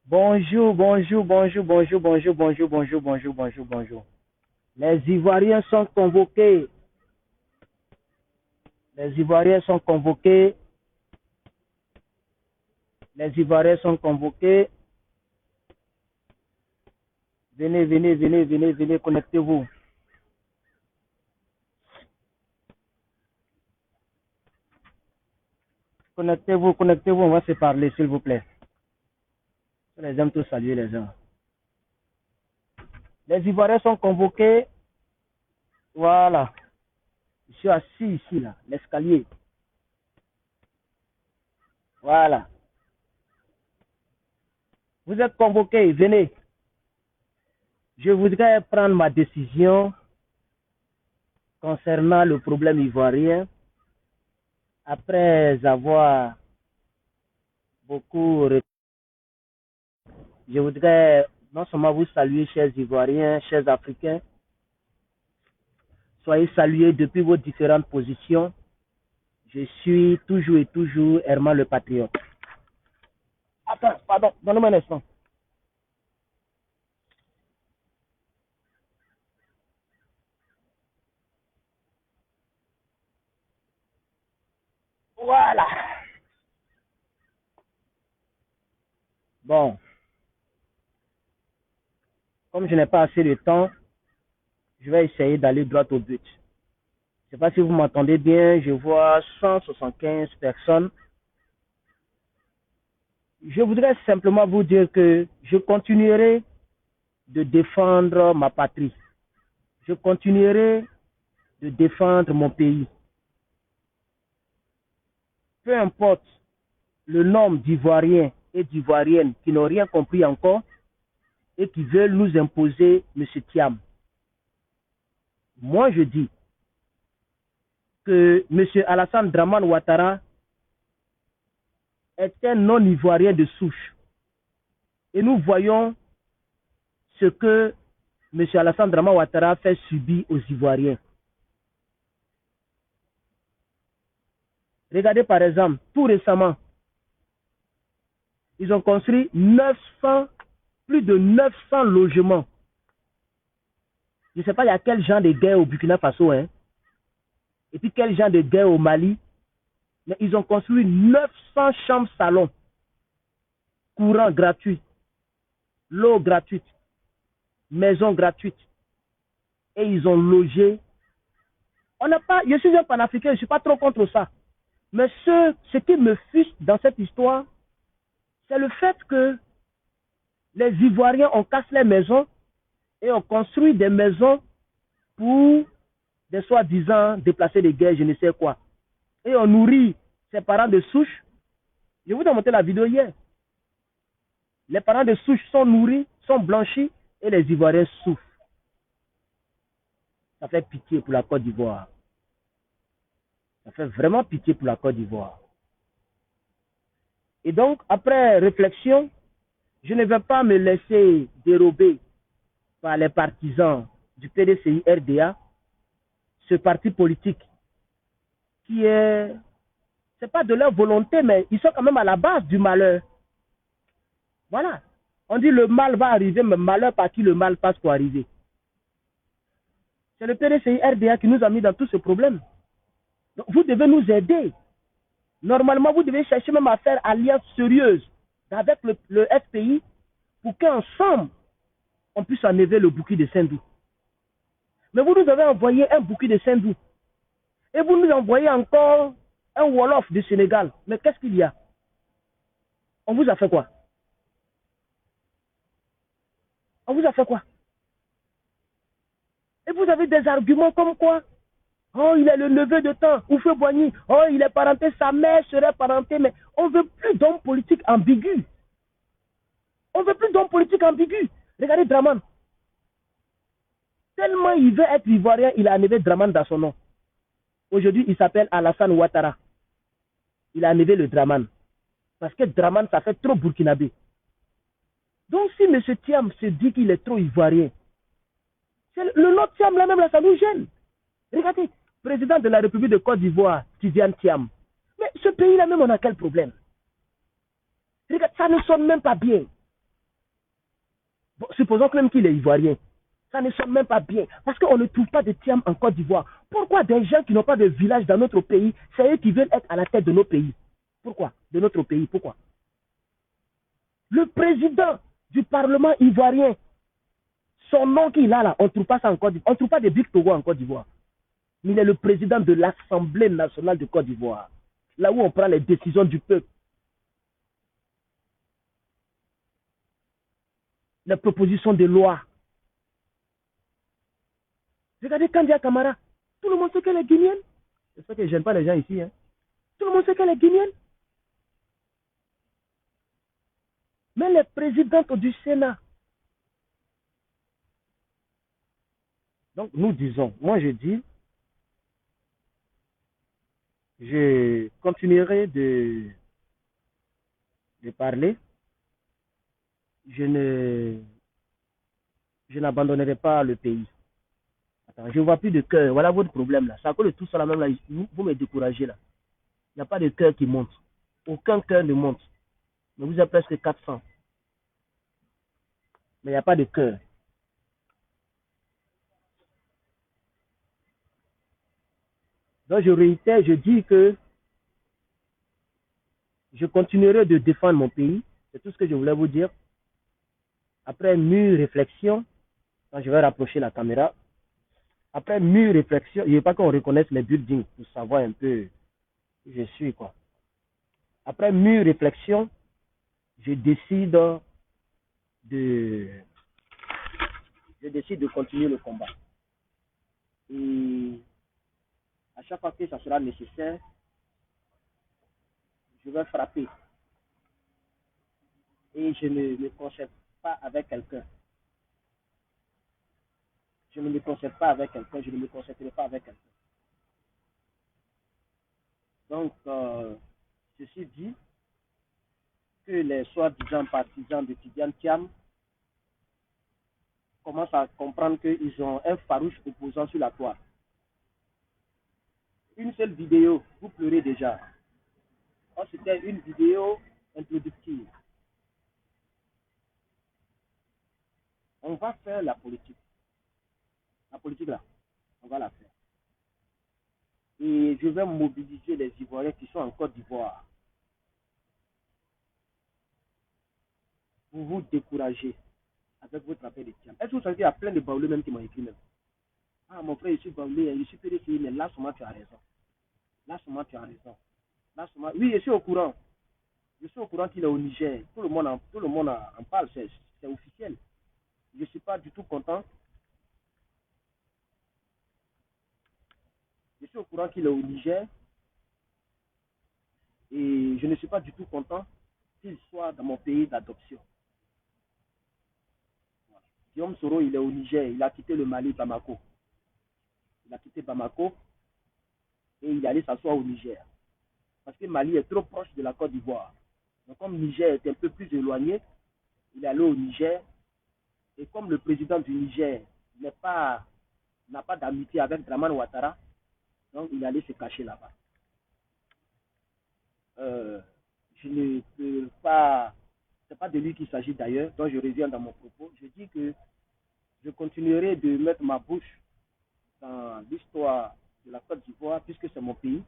Bonjour, bonjour, bonjour, bonjour, bonjour, bonjour, bonjour, bonjour, bonjour, bonjour. Les Ivoiriens sont convoqués. Les Ivoiriens sont convoqués. Les Ivoiriens sont convoqués. Venez, venez, venez, venez, venez, connectez-vous. Connectez-vous, connectez-vous, on va se parler, s'il vous plaît. Les aime tous saluer les gens. Les Ivoiriens sont convoqués. Voilà. Je suis assis ici, là, l'escalier. Voilà. Vous êtes convoqués, venez. Je voudrais prendre ma décision concernant le problème ivoirien après avoir beaucoup. Je voudrais non seulement vous saluer, chers Ivoiriens, chers Africains, soyez salués depuis vos différentes positions. Je suis toujours et toujours Herman le Patriote. Attends, pardon, donnez-moi un instant. Voilà. Bon. Comme je n'ai pas assez de temps, je vais essayer d'aller droit au but. Je ne sais pas si vous m'entendez bien, je vois 175 personnes. Je voudrais simplement vous dire que je continuerai de défendre ma patrie. Je continuerai de défendre mon pays. Peu importe le nombre d'Ivoiriens et d'Ivoiriennes qui n'ont rien compris encore et qui veulent nous imposer M. Thiam. Moi, je dis que M. Alassane Dramane Ouattara est un non-ivoirien de souche. Et nous voyons ce que M. Alassane Dramane Ouattara fait subir aux Ivoiriens. Regardez par exemple, tout récemment, ils ont construit plus de 900 logements. Je ne sais pas il y a quel genre de guerre au Burkina Faso, hein, et puis quel genre de guerre au Mali, mais ils ont construit 900 chambres salons, courant gratuit, l'eau gratuite, maison gratuite, et ils ont logé. Je suis un panafricain, je ne suis pas trop contre ça, mais ce qui me fiche dans cette histoire, c'est le fait que les Ivoiriens ont cassé les maisons et ont construit des maisons pour des soi-disant déplacés de guerre, je ne sais quoi. Et on nourrit ses parents de souche. Je vous ai montré la vidéo hier. Les parents de souche sont nourris, sont blanchis et les Ivoiriens souffrent. Ça fait pitié pour la Côte d'Ivoire. Ça fait vraiment pitié pour la Côte d'Ivoire. Et donc, après réflexion, je ne vais pas me laisser dérober par les partisans du PDCI-RDA, ce parti politique qui est, c'est pas de leur volonté, mais ils sont quand même à la base du malheur. Voilà. On dit le mal va arriver, mais malheur par qui le mal passe pour arriver. C'est le PDCI-RDA qui nous a mis dans tout ce problème. Donc, vous devez nous aider. Normalement, vous devez chercher même à faire alliance sérieuse avec le FPI pour qu'ensemble, on puisse enlever le bouquet de Saint-Doux. Mais vous nous avez envoyé un bouquet de Saint-Doux. Et vous nous envoyez encore un Wolof du Sénégal. Mais qu'est-ce qu'il y a? On vous a fait quoi? On vous a fait quoi? Et vous avez des arguments comme quoi? Oh, il est le neveu de temps, Houphouët-Boigny. Oh, il est parenté, sa mère serait parentée. Mais on ne veut plus d'hommes politiques ambigus. On ne veut plus d'hommes politiques ambigus. Regardez Dramane. Tellement il veut être ivoirien, il a enlevé Dramane dans son nom. Aujourd'hui, il s'appelle Alassane Ouattara. Il a enlevé le Dramane. Parce que Dramane, ça fait trop burkinabé. Donc, si M. Thiam se dit qu'il est trop ivoirien, le nom Thiam, là même, là, ça nous gêne. Regardez, président de la République de Côte d'Ivoire, Tidiane Thiam. Mais ce pays-là même, on a quel problème? Regarde, ça ne sonne même pas bien. Bon, supposons que même qu'il est ivoirien. Ça ne sonne même pas bien. Parce qu'on ne trouve pas de Thiam en Côte d'Ivoire. Pourquoi des gens qui n'ont pas de village dans notre pays, c'est eux qui veulent être à la tête de nos pays? Pourquoi? De notre pays, pourquoi? Le président du Parlement ivoirien, son nom qu'il a là, on ne trouve pas ça en Côte d'Ivoire. On ne trouve pas de Big Togo en Côte d'Ivoire. Mais il est le président de l'Assemblée nationale de Côte d'Ivoire. Là où on prend les décisions du peuple. Les propositions de loi. Regardez Kandia Kamara. Tout le monde sait qu'elle est guinéenne. J'espère que je ne gêne pas les gens ici. Hein. Tout le monde sait qu'elle est guinéenne. Mais les présidentes du Sénat. Donc nous disons, moi je dis, je continuerai de parler. Je n'abandonnerai pas le pays. Attends, je ne vois plus de cœur. Voilà votre problème là. Ça colle tout ça là même là. Vous me découragez là. Il n'y a pas de cœur qui monte. Aucun cœur ne monte. Mais vous êtes presque 400. Mais il n'y a pas de cœur. Donc je réitère, je dis que je continuerai de défendre mon pays. C'est tout ce que je voulais vous dire. Après mûre réflexion, quand je vais rapprocher la caméra, après mûre réflexion, il ne veut pas qu'on reconnaisse les buildings pour savoir un peu où je suis, quoi. Après mûre réflexion, je décide de continuer le combat. Et à chaque fois que ça sera nécessaire, je vais frapper. Et je ne me concerte pas avec quelqu'un. Je ne me concerte pas avec quelqu'un, je ne me concerterai pas avec quelqu'un. Donc, ceci dit, que les soi-disant partisans de Tidiane Thiam commencent à comprendre qu'ils ont un farouche opposant sur la toile. Une seule vidéo, vous pleurez déjà. Oh, c'était une vidéo introductive. On va faire la politique. La politique là, on va la faire. Et je vais mobiliser les Ivoiriens qui sont en Côte d'Ivoire. Pour vous décourager avec votre appel de Thiam. Est-ce que vous savez qu'il y a plein de baoulés même qui m'ont écrit même? Ah, mon frère, je suis baoulé, je suis péréfié, mais là, seulement tu as raison. Là, seulement tu as raison. Là, seulement... Oui, je suis au courant. Je suis au courant qu'il est au Niger. Tout le monde en parle, c'est officiel. Je ne suis pas du tout content. Je suis au courant qu'il est au Niger. Et je ne suis pas du tout content qu'il soit dans mon pays d'adoption. Guillaume Soro, il est au Niger. Il a quitté le Mali, Bamako. Il a quitté Bamako et il est allé s'asseoir au Niger. Parce que Mali est trop proche de la Côte d'Ivoire. Donc comme Niger est un peu plus éloigné, il est allé au Niger. Et comme le président du Niger n'a pas d'amitié avec Dramane Ouattara, donc il est allé se cacher là-bas. Je ne peux pas, c'est pas de lui qu'il s'agit d'ailleurs, donc je reviens dans mon propos. Je dis que je continuerai de mettre ma bouche dans l'histoire de la Côte d'Ivoire, puisque c'est mon pays.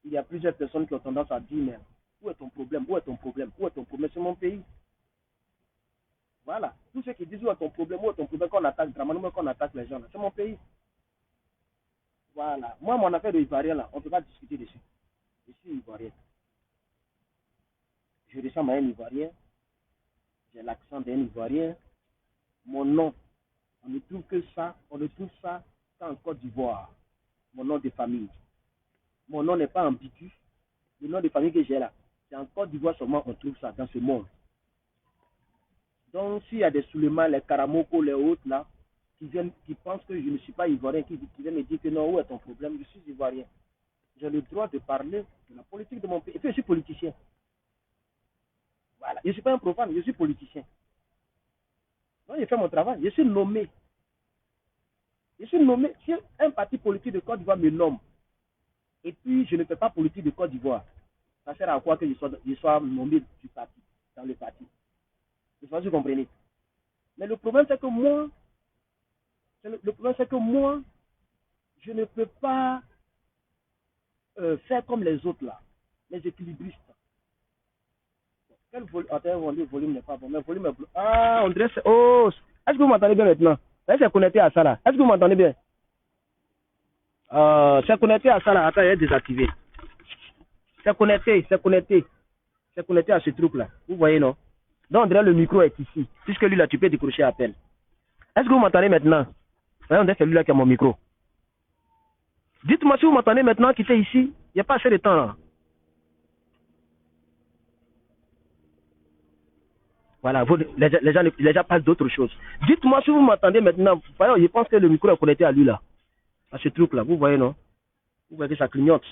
Il y a plusieurs personnes qui ont tendance à dire, mais où est ton problème? Où est ton problème? Où est ton problème? C'est mon pays. Voilà. Tous ceux qui disent où est ton problème? Où est ton problème? Qu'on attaque Dramane, qu'on attaque les gens, c'est mon pays. Voilà. Moi, mon affaire de Ivoirien, là, on ne peut pas discuter dessus. Je suis Ivoirien. Je ressemble à un Ivoirien. J'ai l'accent d'un Ivoirien. Mon nom, on ne trouve que ça, on ne trouve ça qu'en Côte d'Ivoire. Mon nom de famille. Mon nom n'est pas ambigu. Le nom de famille que j'ai là, c'est en Côte d'Ivoire seulement on trouve ça dans ce monde. Donc, s'il y a des Souleymans, les Karamoko, les autres là, qui pensent que je ne suis pas Ivoirien, qui viennent me dire que non, où est ton problème? Je suis Ivoirien. J'ai le droit de parler de la politique de mon pays. Et puis, je suis politicien. Voilà. Je ne suis pas un profane, je suis politicien. Donc, j'ai fait mon travail. Je suis nommé. Je suis nommé. Si un parti politique de Côte d'Ivoire me nomme, et puis je ne fais pas politique de Côte d'Ivoire, ça sert à quoi que je sois nommé du parti, dans le parti? Je sais pas si vous comprenez. Mais le problème, c'est que moi, je ne peux pas faire comme les autres là, les équilibristes. Attends, le volume n'est pas bon. Mais volume est bon. Ah, on dirait. Oh, est-ce que vous m'entendez bien maintenant? C'est connecté à ça là. Est-ce que vous m'entendez bien? C'est connecté à ça là. Attends, il est désactivé. C'est connecté à ce truc là. Vous voyez, non? Donc, on dirait le micro est ici. Puisque lui là, tu peux décrocher à peine. Est-ce que vous m'entendez maintenant? On dirait que c'est lui là qui a mon micro. Dites-moi si vous m'entendez maintenant, quittez ici. Il n'y a pas assez de temps là. Voilà, les gens parlent d'autre chose. Dites-moi si vous m'entendez maintenant. Je pense que le micro est connecté à lui là. À ce truc là. Vous voyez, non? Vous voyez que ça clignote.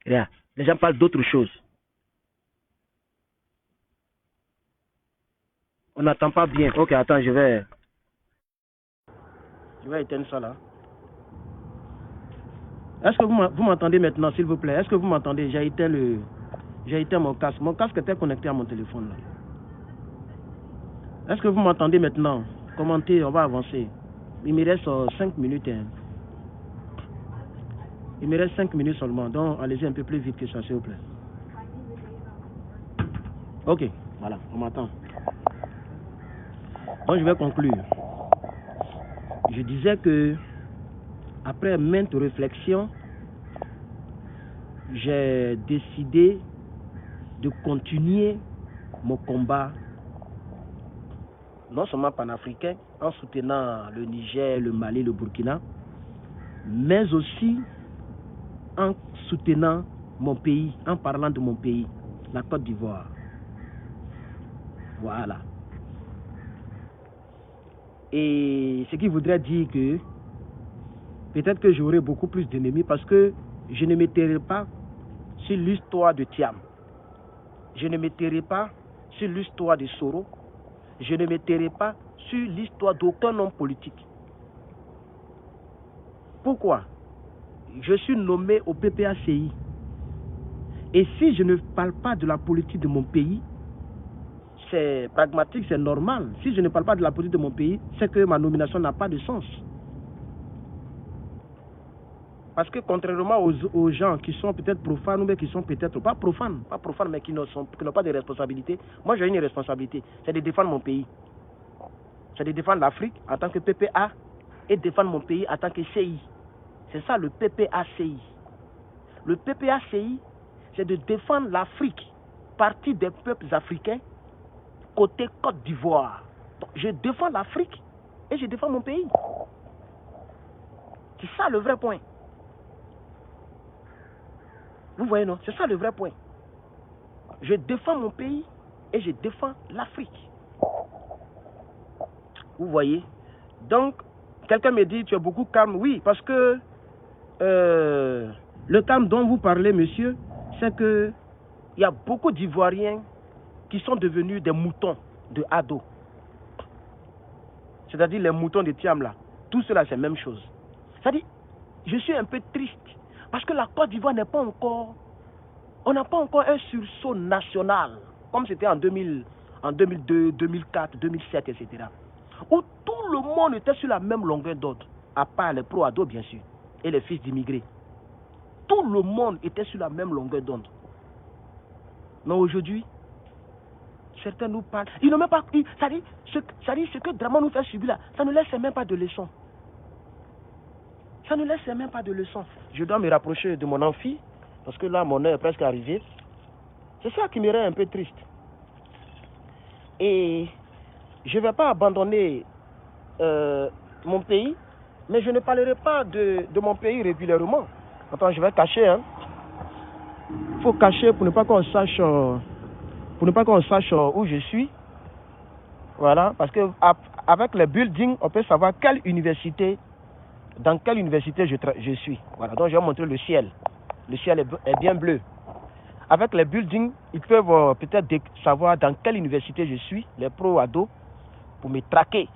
Rien. Les gens parlent d'autre chose. On n'entend pas bien. Ok, attends, je vais éteindre ça là. Est-ce que vous m'entendez maintenant, s'il vous plaît? Est-ce que vous m'entendez? J'ai éteint mon casque. Mon casque était connecté à mon téléphone là. Est-ce que vous m'entendez maintenant? Commentez, on va avancer. Il me reste 5 minutes. Hein. Il me reste 5 minutes seulement. Donc, allez-y un peu plus vite que ça, s'il vous plaît. Ok, voilà, on m'entend. Donc, je vais conclure. Je disais que, après maintes réflexions, j'ai décidé de continuer mon combat, non seulement panafricain, en soutenant le Niger, le Mali, le Burkina, mais aussi en soutenant mon pays, en parlant de mon pays, la Côte d'Ivoire. Voilà. Et ce qui voudrait dire que peut-être que j'aurai beaucoup plus d'ennemis parce que je ne m'étairai pas sur l'histoire de Thiam. Je ne m'étairai pas sur l'histoire de Soro. Je ne m'étairai pas sur l'histoire d'aucun homme politique. Pourquoi? Je suis nommé au PPACI. Et si je ne parle pas de la politique de mon pays, c'est pragmatique, c'est normal. Si je ne parle pas de la politique de mon pays, c'est que ma nomination n'a pas de sens. Parce que contrairement aux gens qui sont peut-être profanes ou qui sont peut-être pas profanes, mais qui n'ont pas de responsabilité, moi j'ai une responsabilité, c'est de défendre mon pays. C'est de défendre l'Afrique en tant que PPA et défendre mon pays en tant que CI. C'est ça le PPACI. Le PPACI, c'est de défendre l'Afrique, partie des peuples africains, côté Côte d'Ivoire. Je défends l'Afrique et je défends mon pays. C'est ça le vrai point. Vous voyez, non? C'est ça le vrai point. Je défends mon pays et je défends l'Afrique. Vous voyez? Donc, quelqu'un me dit, tu es beaucoup calme. Oui, parce que le calme dont vous parlez, monsieur, c'est que il y a beaucoup d'Ivoiriens qui sont devenus des moutons de Ado. C'est-à-dire les moutons de Thiam là. Tout cela, c'est la même chose. C'est-à-dire, je suis un peu triste parce que la Côte d'Ivoire n'est pas encore... On n'a pas encore un sursaut national, comme c'était en 2002, 2004, 2007, etc. Où tout le monde était sur la même longueur d'onde, à part les pro-ados, bien sûr, et les fils d'immigrés. Tout le monde était sur la même longueur d'onde. Mais aujourd'hui, certains nous parlent. Ils n'ont même pas. Ça dit, ce que Draman nous fait subir là, ça ne laisse même pas de leçon. Ça ne laisse même pas de leçon. Je dois me rapprocher de mon amphi, parce que là, mon heure est presque arrivée. C'est ça qui me rend un peu triste. Et je ne vais pas abandonner mon pays, mais je ne parlerai pas de mon pays régulièrement. Attends, je vais cacher. Hein. Il faut cacher pour ne pas qu'on sache, où je suis. Voilà, parce que avec les buildings, on peut savoir dans quelle université je suis. Voilà, donc je vais montrer le ciel. Le ciel est bien bleu. Avec les buildings, ils peuvent peut-être savoir dans quelle université je suis, les pro-ados, pour me traquer.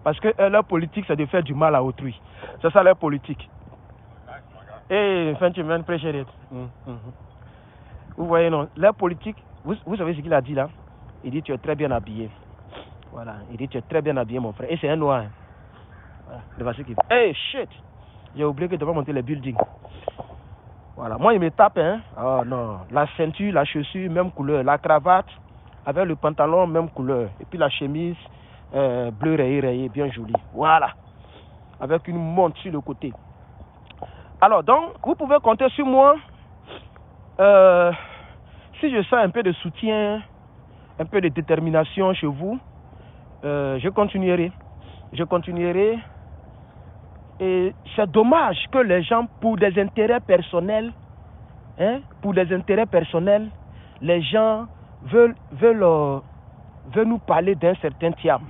Parce que leur politique, c'est de faire du mal à autrui. C'est ça leur politique. Et fin de semaine, prêcher. Vous voyez, non, leur politique, Vous savez ce qu'il a dit là? Il dit, tu es très bien habillé. Voilà, il dit, tu es très bien habillé, mon frère. Et c'est un noir. Hein. Voilà, le voici qui... Hey, shit! J'ai oublié que je devais monter les buildings. Voilà, moi, il me tape, hein. Oh non, la ceinture, la chaussure, même couleur. La cravate, avec le pantalon, même couleur. Et puis la chemise, bleu rayé, bien jolie. Voilà, avec une montre sur le côté. Alors, donc, vous pouvez compter sur moi. Si je sens un peu de soutien, un peu de détermination chez vous, je continuerai. Je continuerai. Et c'est dommage que les gens, pour des intérêts personnels, les gens veulent nous parler d'un certain Thiam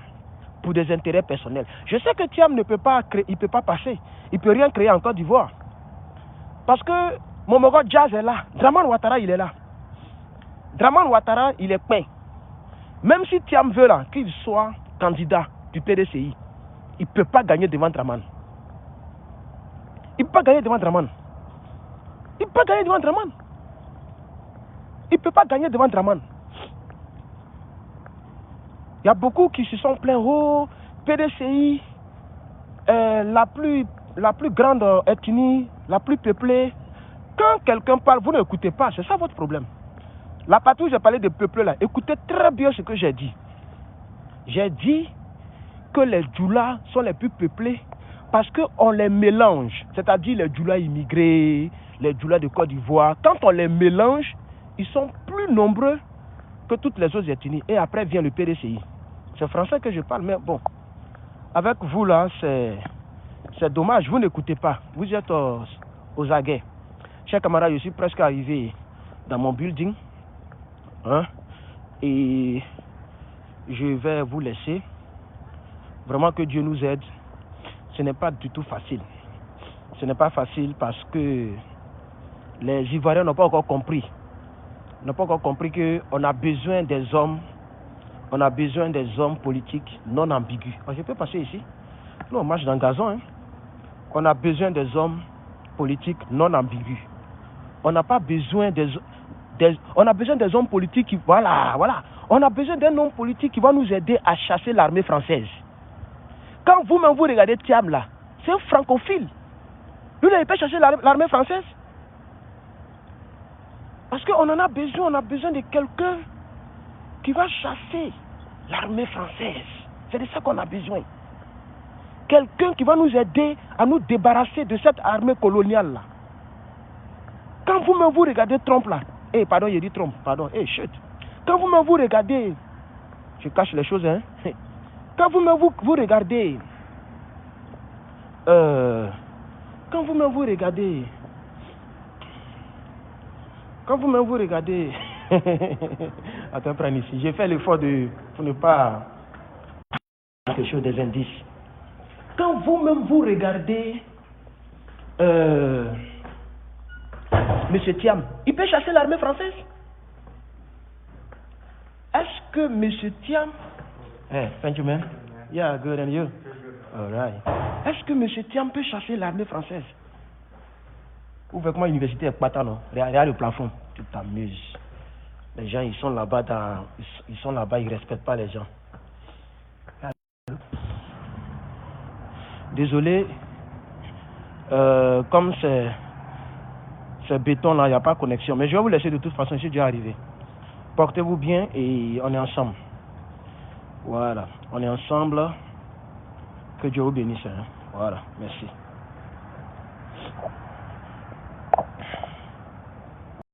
pour des intérêts personnels. Je sais que Thiam ne peut pas créer, il peut pas passer, il peut rien créer en Côte d'Ivoire. Parce que Momogo Jazz est là, Draman Ouattara il est là. Draman Ouattara il est peint. Même si Thiam veut là, qu'il soit candidat du PDCI, il ne peut pas gagner devant Draman. Il ne peut pas gagner devant Draman. Il ne peut pas gagner devant Draman. Il ne peut pas gagner devant Draman. Il y a beaucoup qui se sont plaints. Oh, PDCI, la plus grande ethnie, la plus peuplée. Quand quelqu'un parle, vous n'écoutez pas. C'est ça votre problème. La partie où j'ai parlé de peuple là, écoutez très bien ce que j'ai dit. J'ai dit que les Djoula sont les plus peuplés parce qu'on les mélange. C'est-à-dire les Djoula immigrés, les Djoula de Côte d'Ivoire. Quand on les mélange, ils sont plus nombreux que toutes les autres ethnies. Et après vient le PDCI. C'est français que je parle, mais bon. Avec vous là, c'est dommage. Vous n'écoutez pas. Vous êtes aux aguets. Chers camarades, je suis presque arrivé dans mon building. Hein? Et je vais vous laisser. Vraiment que Dieu nous aide. Ce n'est pas du tout facile. Ce n'est pas facile parce que les Ivoiriens n'ont pas encore compris. Ils n'ont pas encore compris qu'on a besoin des hommes. On a besoin des hommes politiques non ambigus. Je peux passer ici. Nous, on marche dans le gazon. Hein? On a besoin des hommes politiques non ambigus. On n'a pas besoin on a besoin des hommes politiques qui... Voilà. On a besoin d'un homme politique qui va nous aider à chasser l'armée française. Quand vous-même vous regardez Thiam là, c'est un francophile. Lui, il peut chasser l'armée française. Parce qu'on en a besoin de quelqu'un qui va chasser l'armée française. C'est de ça qu'on a besoin. Quelqu'un qui va nous aider à nous débarrasser de cette armée coloniale là. Quand vous-même vous regardez Trump là, pardon, il dit Trump, pardon, chut. Quand vous-même vous regardez, je cache les choses, hein. Quand vous-même vous regardez, attends, prends ici. J'ai fait l'effort pour ne pas quelque chose des indices. Quand vous-même vous regardez Monsieur Thiam, il peut chasser l'armée française? Est-ce que Monsieur Thiam... Hey, thank you, man. Yeah, good, and you? All right. Est-ce que Monsieur Thiam peut chasser l'armée française? Ou avec moi, l'université est pas non? Regarde le plafond. Tu t'amuses. Les gens, ils sont là-bas, ils respectent pas les gens. Désolé, comme c'est béton là, il n'y a pas de connexion. Mais je vais vous laisser de toute façon, je suis déjà arrivé. Portez-vous bien et on est ensemble. Voilà, on est ensemble. Que Dieu vous bénisse. Hein. Voilà, merci.